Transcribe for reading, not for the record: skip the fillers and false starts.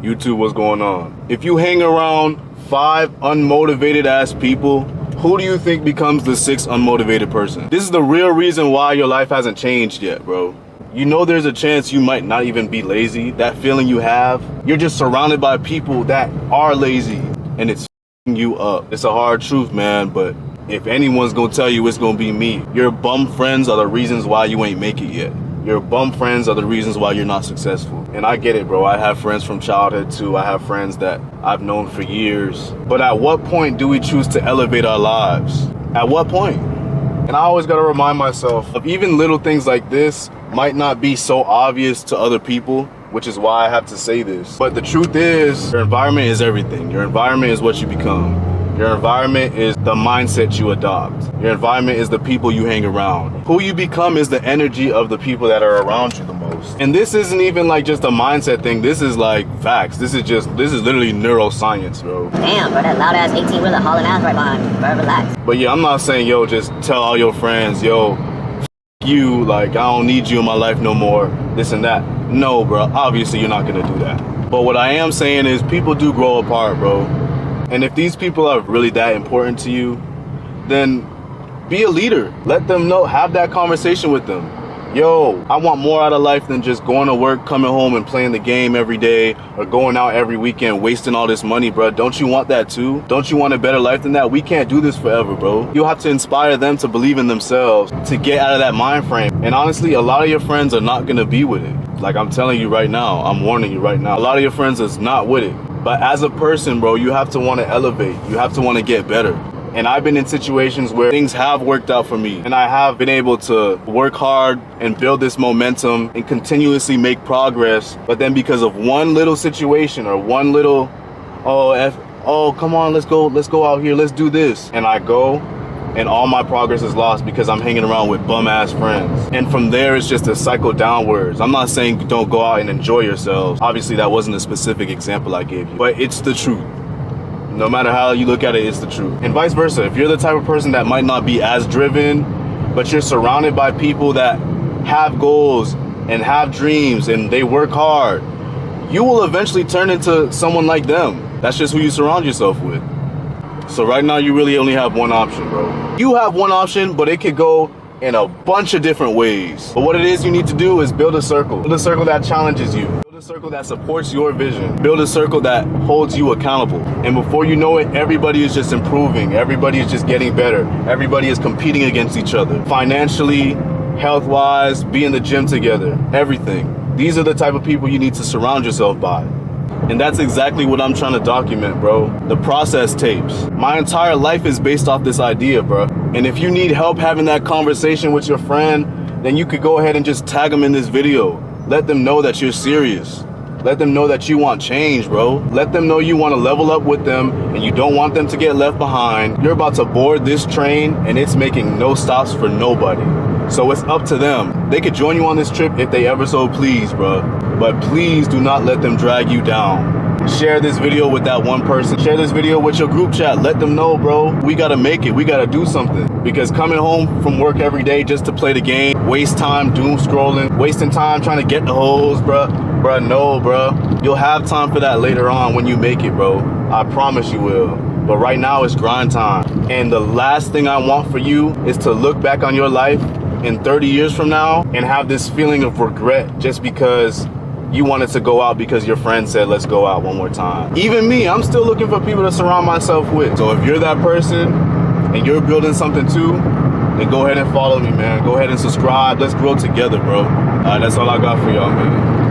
YouTube, what's going on? If you hang around 5 unmotivated ass people, who do you think becomes the 6th unmotivated person? This is the real reason why your life hasn't changed yet, bro. You know there's a chance you might not even be lazy. That feeling you have, you're just surrounded by people that are lazy, and it's f***ing you up. It's a hard truth, man, but if anyone's gonna tell you, it's gonna be me. Your bum friends are the reasons why you ain't make it yet. Your bum friends are the reasons why you're not successful. And I get it, bro. I have friends from childhood too. I have friends that I've known for years. But at what point do we choose to elevate our lives? At what point? And I always gotta remind myself of even little things like this might not be so obvious to other people, which is why I have to say this. But the truth is, your environment is everything. Your environment is what you become. Your environment is the mindset you adopt. Your environment is the people you hang around. Who you become is the energy of the people that are around you the most. And this isn't even like just a mindset thing. This is like facts. This is literally neuroscience, bro. Damn, bro, that loud ass 18-wheeler hauling ass right behind me, bro, relax. But yeah, I'm not saying, yo, just tell all your friends, yo, f you, like, I don't need you in my life no more, this and that. No, bro, obviously you're not gonna do that. But what I am saying is people do grow apart, bro. And if these people are really that important to you, then be a leader. Let them know, have that conversation with them. Yo, I want more out of life than just going to work, coming home and playing the game every day, or going out every weekend, wasting all this money, bro. Don't you want that too? Don't you want a better life than that? We can't do this forever, bro. You'll have to inspire them to believe in themselves, to get out of that mind frame. And honestly, a lot of your friends are not gonna be with it. Like I'm telling you right now, I'm warning you right now. A lot of your friends is not with it. But as a person, bro, you have to want to elevate. You have to want to get better. And I've been in situations where things have worked out for me. And I have been able to work hard and build this momentum and continuously make progress. But then because of one little situation or one little, oh, come on, let's go out here, let's do this. And I go, and all my progress is lost because I'm hanging around with bum-ass friends. And from there, it's just a cycle downwards. I'm not saying don't go out and enjoy yourselves. Obviously, that wasn't a specific example I gave you, but it's the truth. No matter how you look at it, it's the truth. And vice versa. If you're the type of person that might not be as driven, but you're surrounded by people that have goals and have dreams and they work hard, you will eventually turn into someone like them. That's just who you surround yourself with. So right now you really only have one option, bro. You have one option, but it could go in a bunch of different ways. But what it is you need to do is build a circle. Build a circle that challenges you. Build a circle that supports your vision. Build a circle that holds you accountable. And before you know it, everybody is just improving. Everybody is just getting better. Everybody is competing against each other. Financially, health-wise, be in the gym together, everything. These are the type of people you need to surround yourself by. And that's exactly what I'm trying to document, bro. The process tapes. My entire life is based off this idea, bro. And if you need help having that conversation with your friend, then you could go ahead and just tag them in this video. Let them know that you're serious. Let them know that you want change, bro. Let them know you want to level up with them and you don't want them to get left behind. You're about to board this train and it's making no stops for nobody. So it's up to them. They could join you on this trip if they ever so please, bro. But please do not let them drag you down. Share this video with that one person. Share this video with your group chat. Let them know, bro, we gotta make it. We gotta do something. Because coming home from work every day just to play the game, waste time doom scrolling, wasting time trying to get the hoes, bro. Bruh, no, bro. You'll have time for that later on when you make it, bro. I promise you will. But right now it's grind time. And the last thing I want for you is to look back on your life in 30 years from now and have this feeling of regret just because you wanted to go out because your friend said, let's go out one more time. Even me, I'm still looking for people to surround myself with. So if you're that person and you're building something too, then go ahead and follow me, man. Go ahead and subscribe. Let's grow together, bro. That's all I got for y'all, man.